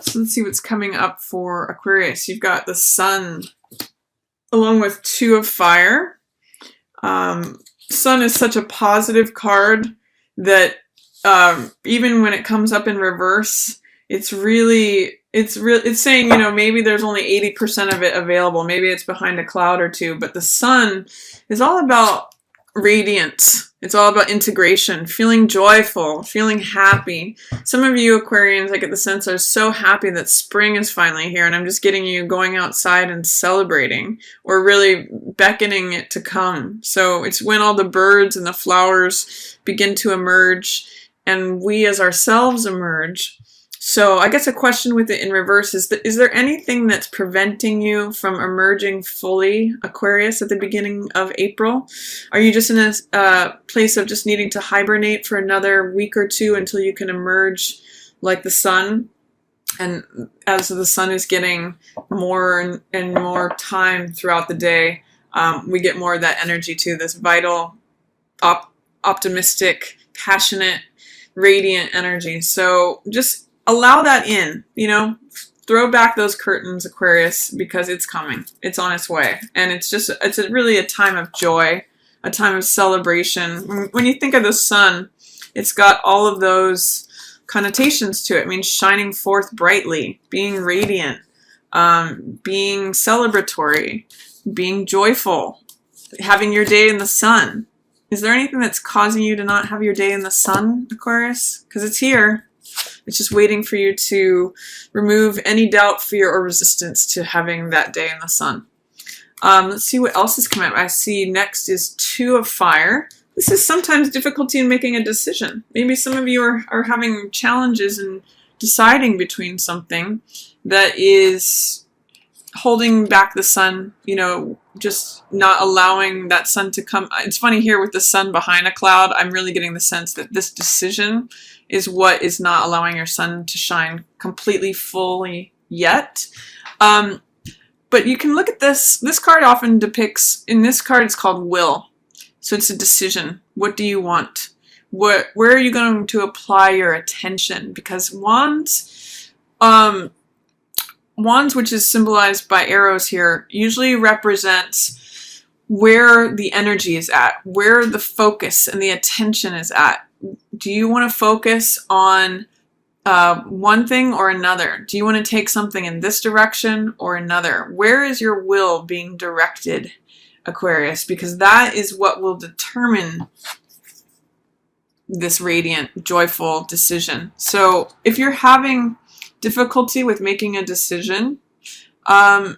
So let's see what's coming up for Aquarius. You've got the Sun along with Two of Fire. Sun is such a positive card that even when it comes up in reverse, it's saying, you know, maybe there's only 80% of it available. Maybe it's behind a cloud or two, but the Sun is all about radiance. It's all about integration, feeling joyful, feeling happy. Some of you Aquarians, I get the sense, are so happy that spring is finally here, and I'm just getting you going outside and celebrating, or really beckoning it to come. So it's when all the birds and the flowers begin to emerge, and we as ourselves emerge. So I guess a question with it in reverse is there anything that's preventing you from emerging fully, Aquarius, at the beginning of April? Are you just in a place of just needing to hibernate for another week or two until you can emerge like the Sun? And as the Sun is getting more and more time throughout the day, we get more of that energy too, this vital, optimistic, passionate, radiant energy. So just allow that in, you know, throw back those curtains, Aquarius, because it's coming. It's on its way. And it's really a time of joy, a time of celebration. When you think of the Sun, it's got all of those connotations to it. It means shining forth brightly, being radiant, being celebratory, being joyful, having your day in the sun. Is there anything that's causing you to not have your day in the sun, Aquarius? Because it's here. It's just waiting for you to remove any doubt, fear, or resistance to having that day in the sun. Let's see what else is coming up. I see next is Two of Fire. This is sometimes difficulty in making a decision. Maybe some of you are having challenges in deciding between something that is holding back the sun, you know, just not allowing that sun to come. It's funny here with the sun behind a cloud, I'm really getting the sense that this decision is what is not allowing your sun to shine completely fully yet. But you can look at this. This card often depicts, in this card it's called Will. So it's a decision. What do you want? Where are you going to apply your attention? Because Wands, which is symbolized by arrows here, usually represents where the energy is at, where the focus and the attention is at. Do you want to focus on one thing or another? Do you want to take something in this direction or another? Where is your will being directed, Aquarius? Because that is what will determine this radiant, joyful decision. So if you're having difficulty with making a decision, one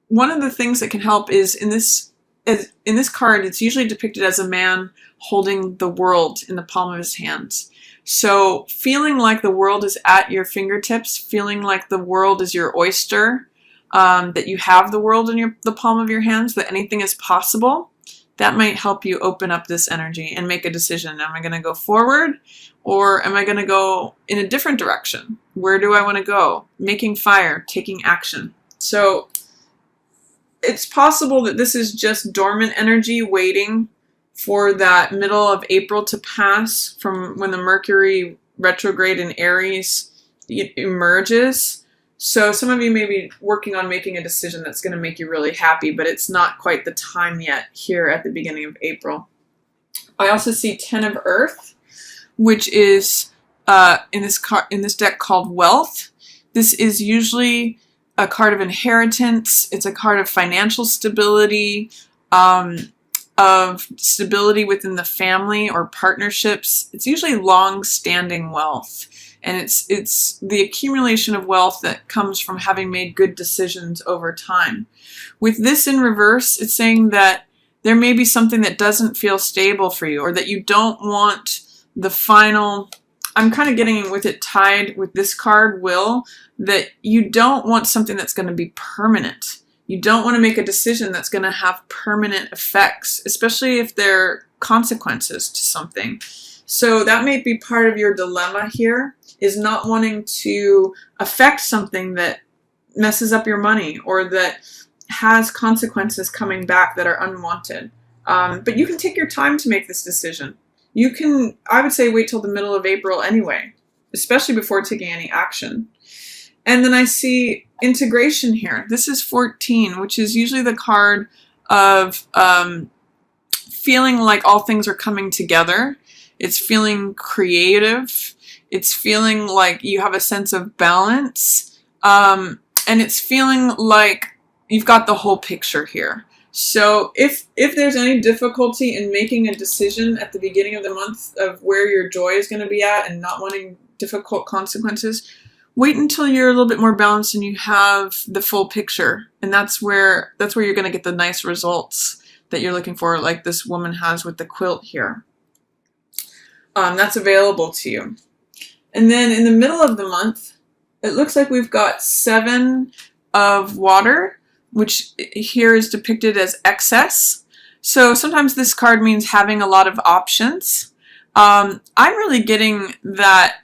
of the things that can help is in this card, it's usually depicted as a man holding the world in the palm of his hands. So feeling like the world is at your fingertips, feeling like the world is your oyster, that you have the world in the palm of your hands, that anything is possible, that might help you open up this energy and make a decision. Am I going to go forward, or am I going to go in a different direction? Where do I want to go? Making fire, taking action. So it's possible that this is just dormant energy waiting for that middle of April to pass, from when the Mercury retrograde in Aries emerges. So some of you may be working on making a decision that's going to make you really happy, but it's not quite the time yet here at the beginning of April. I also see Ten of Earth, which is in this deck called Wealth. This is usually a card of inheritance. It's a card of financial stability, of stability within the family or partnerships. It's usually long-standing wealth, and it's the accumulation of wealth that comes from having made good decisions over time. With this in reverse, it's saying that there may be something that doesn't feel stable for you, or that you don't want the final. I'm kind of getting with it tied with this card, Will, that you don't want something that's going to be permanent. You don't want to make a decision that's going to have permanent effects, especially if there are consequences to something. So that may be part of your dilemma here, is not wanting to affect something that messes up your money or that has consequences coming back that are unwanted. But you can take your time to make this decision. You can, I would say, wait till the middle of April anyway, especially before taking any action. And then I see integration here. This is 14, which is usually the card of feeling like all things are coming together. It's feeling creative. It's feeling like you have a sense of balance. And it's feeling like you've got the whole picture here. So if there's any difficulty in making a decision at the beginning of the month of where your joy is going to be at and not wanting difficult consequences, wait until you're a little bit more balanced and you have the full picture. And that's where you're going to get the nice results that you're looking for, like this woman has with the quilt here. That's available to you. And then in the middle of the month, it looks like we've got 7 of water, which here is depicted as excess. So sometimes this card means having a lot of options. I'm really getting that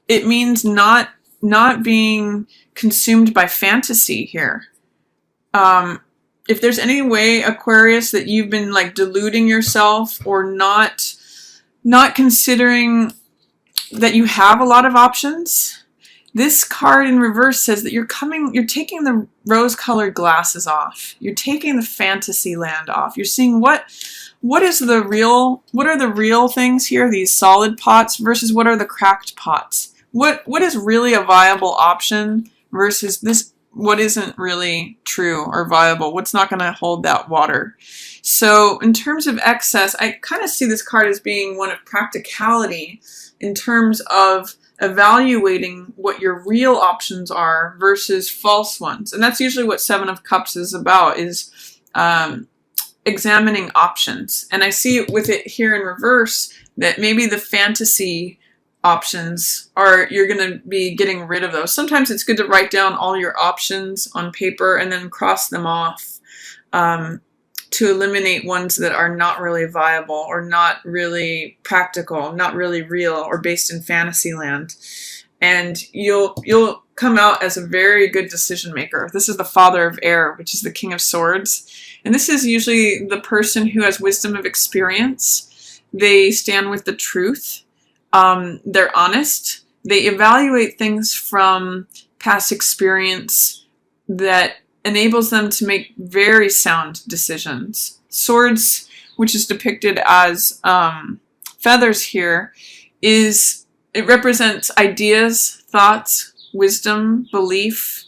it means not being consumed by fantasy here. If there's any way, Aquarius, that you've been like deluding yourself or not considering that you have a lot of options, this card in reverse says that you're taking the rose-colored glasses off. You're taking the fantasy land off. You're seeing what are the real things here, these solid pots, versus what are the cracked pots. What is really a viable option versus this, what isn't really true or viable, what's not going to hold that water. So in terms of excess, I kind of see this card as being one of practicality in terms of evaluating what your real options are versus false ones. And that's usually what 7 of Cups is about, is examining options. And I see with it here in reverse that maybe the fantasy options are, you're going to be getting rid of those. Sometimes it's good to write down all your options on paper and then cross them off to eliminate ones that are not really viable or not really practical, not really real, or based in fantasy land. And you'll come out as a very good decision maker. This is the Father of Air, which is the King of Swords. And this is usually the person who has wisdom of experience. They stand with the truth. They're honest. They evaluate things from past experience that enables them to make very sound decisions. Swords, which is depicted as feathers here, it represents ideas, thoughts, wisdom, belief,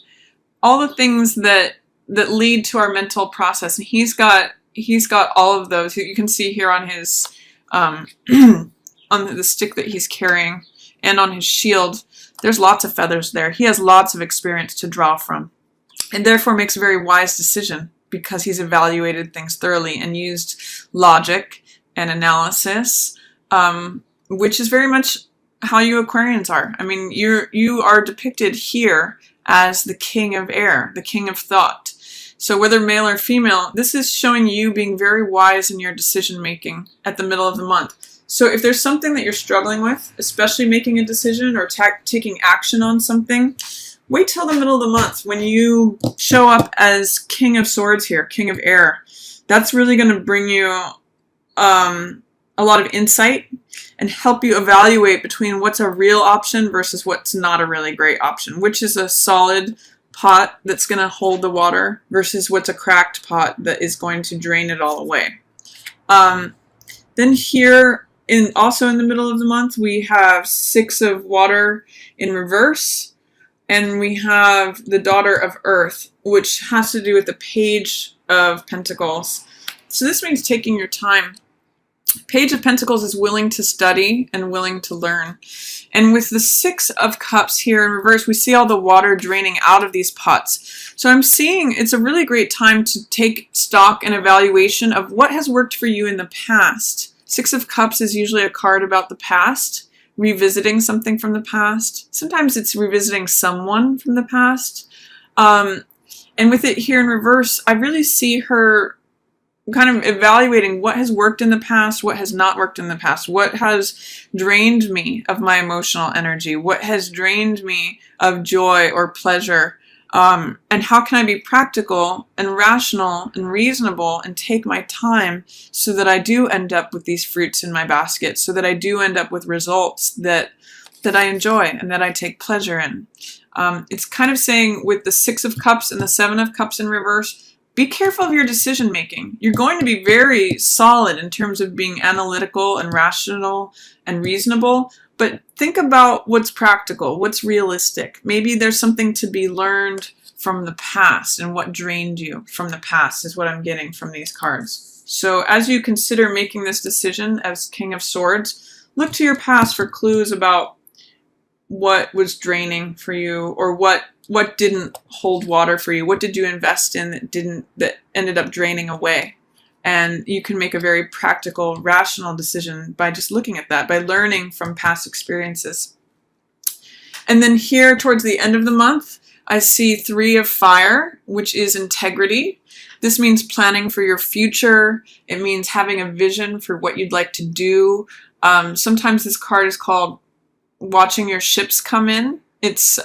all the things that lead to our mental process. And he's got all of those. You can see here on his on the stick that he's carrying and on his shield, there's lots of feathers there. He has lots of experience to draw from, and therefore makes a very wise decision because he's evaluated things thoroughly and used logic and analysis, which is very much how you Aquarians are. I mean, you are depicted here as the King of Air, the King of Thought. So whether male or female, this is showing you being very wise in your decision making at the middle of the month. So if there's something that you're struggling with, especially making a decision or taking action on something, wait till the middle of the month when you show up as King of Swords here, King of Air. That's really going to bring you a lot of insight and help you evaluate between what's a real option versus what's not a really great option, which is a solid pot that's going to hold the water versus what's a cracked pot that is going to drain it all away. Then here, also in the middle of the month, we have 6 of water in reverse, and we have the Daughter of Earth, which has to do with the Page of Pentacles. So this means taking your time. Page of Pentacles is willing to study and willing to learn. And with the 6 of Cups here in reverse, we see all the water draining out of these pots. So I'm seeing it's a really great time to take stock and evaluation of what has worked for you in the past. 6 of Cups is usually a card about the past, revisiting something from the past. Sometimes it's revisiting someone from the past. And with it here in reverse, I really see her kind of evaluating what has worked in the past, what has not worked in the past, what has drained me of my emotional energy, what has drained me of joy or pleasure, and how can I be practical and rational and reasonable and take my time so that I do end up with these fruits in my basket, so that I do end up with results that I enjoy and that I take pleasure in. It's kind of saying with the Six of Cups and the Seven of Cups in reverse, be careful of your decision making. You're going to be very solid in terms of being analytical and rational and reasonable, but think about what's practical, what's realistic. Maybe there's something to be learned from the past, and what drained you from the past is what I'm getting from these cards. So as you consider making this decision as King of Swords, look to your past for clues about what was draining for you, or what didn't hold water for you. What did you invest in that ended up draining away? And you can make a very practical, rational decision by just looking at that, by learning from past experiences. And then here towards the end of the month, I see Three of Fire, which is integrity. This means planning for your future. It means having a vision for what you'd like to do. Sometimes this card is called watching your ships come in. It's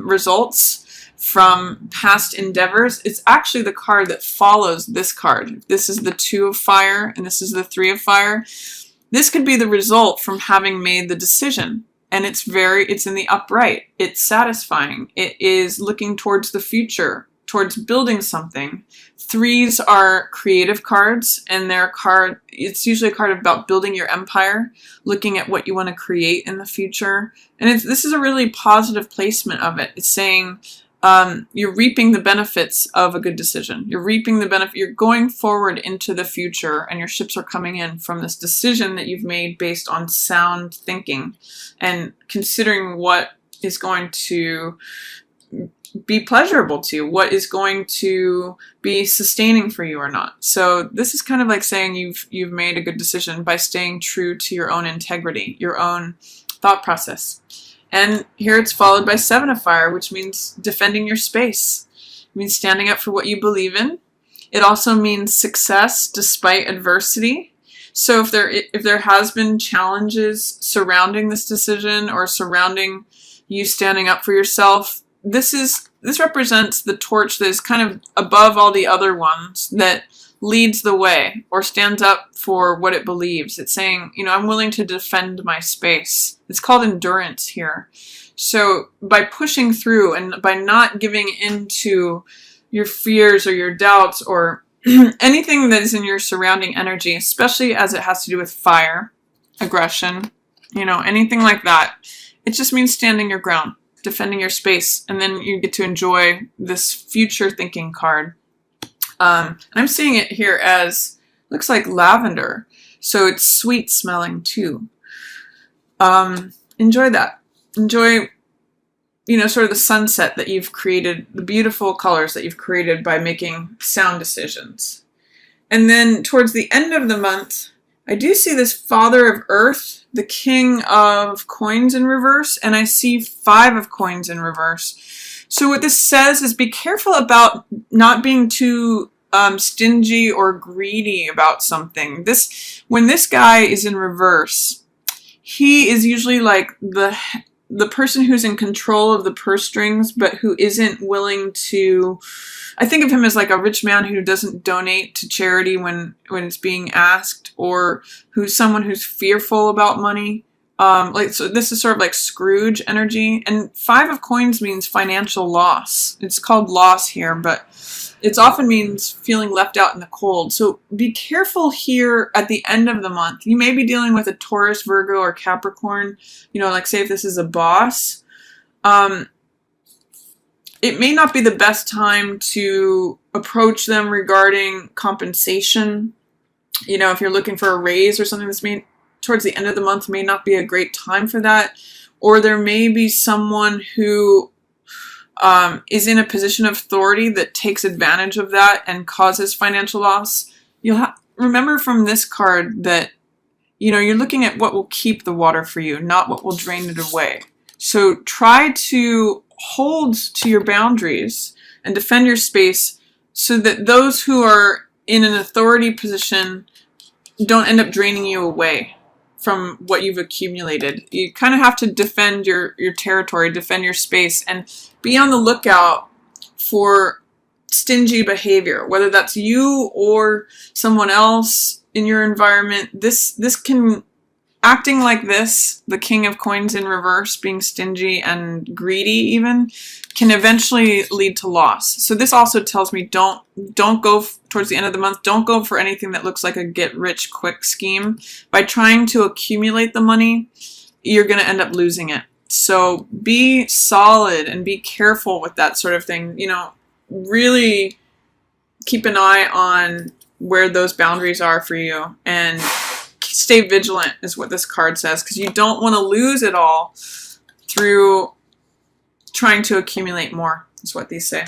results from past endeavors. It's actually the card that follows this card. This is the Two of Fire, and this is the Three of Fire. This could be the result from having made the decision. And it's in the upright. It's satisfying. It is looking towards the future, towards building something. Threes are creative cards, and it's usually a card about building your empire, looking at what you want to create in the future. And this is a really positive placement of it. It's saying you're reaping the benefits of a good decision. You're reaping the benefit. You're going forward into the future, and your ships are coming in from this decision that you've made based on sound thinking and considering what is going to be pleasurable to you, what is going to be sustaining for you or not. So this is kind of like saying you've made a good decision by staying true to your own integrity, your own thought process. And here it's followed by Seven of Fire, which means defending your space. It means standing up for what you believe in. It also means success despite adversity. So if there has been challenges surrounding this decision or surrounding you standing up for yourself, this represents the torch that is kind of above all the other ones, that leads the way or stands up for what it believes. It's saying, I'm willing to defend my space. It's called endurance here. So by pushing through and by not giving into your fears or your doubts or anything that is in your surrounding energy, especially as it has to do with fire, aggression, anything like that, it just means standing your ground, defending your space, and then you get to enjoy this future thinking card. And I'm seeing it here as, looks like lavender, so it's sweet smelling too. Enjoy that. Enjoy, sort of the sunset that you've created, the beautiful colors that you've created by making sound decisions. And then towards the end of the month, I do see this Father of Earth, the King of Coins in reverse, and I see Five of Coins in reverse. So what this says is be careful about not being too stingy or greedy about something. When this guy is in reverse, he is usually like the person who's in control of the purse strings, but who isn't willing to. I think of him as like a rich man who doesn't donate to charity when it's being asked, or who's someone who's fearful about money. So this is sort of like Scrooge energy. And Five of Coins means financial loss. It's called loss here, but it often means feeling left out in the cold. So be careful here at the end of the month. You may be dealing with a Taurus, Virgo, or Capricorn. Like say if this is a boss. It may not be the best time to approach them regarding compensation. If you're looking for a raise or something, towards the end of the month may not be a great time for that. Or there may be someone who is in a position of authority that takes advantage of that and causes financial loss. Remember from this card that, you're looking at what will keep the water for you, not what will drain it away. So try to hold to your boundaries and defend your space so that those who are in an authority position don't end up draining you away from what you've accumulated. You kind of have to defend your territory, defend your space, and be on the lookout for stingy behavior, whether that's you or someone else in your environment. This can acting like this, the King of Coins in reverse, being stingy and greedy even, can eventually lead to loss. So this also tells me don't go towards the end of the month, don't go for anything that looks like a get-rich-quick scheme. By trying to accumulate the money, you're going to end up losing it. So be solid and be careful with that sort of thing. You know, really keep an eye on where those boundaries are for you, and stay vigilant is what this card says, because you don't want to lose it all through trying to accumulate more, is what these say.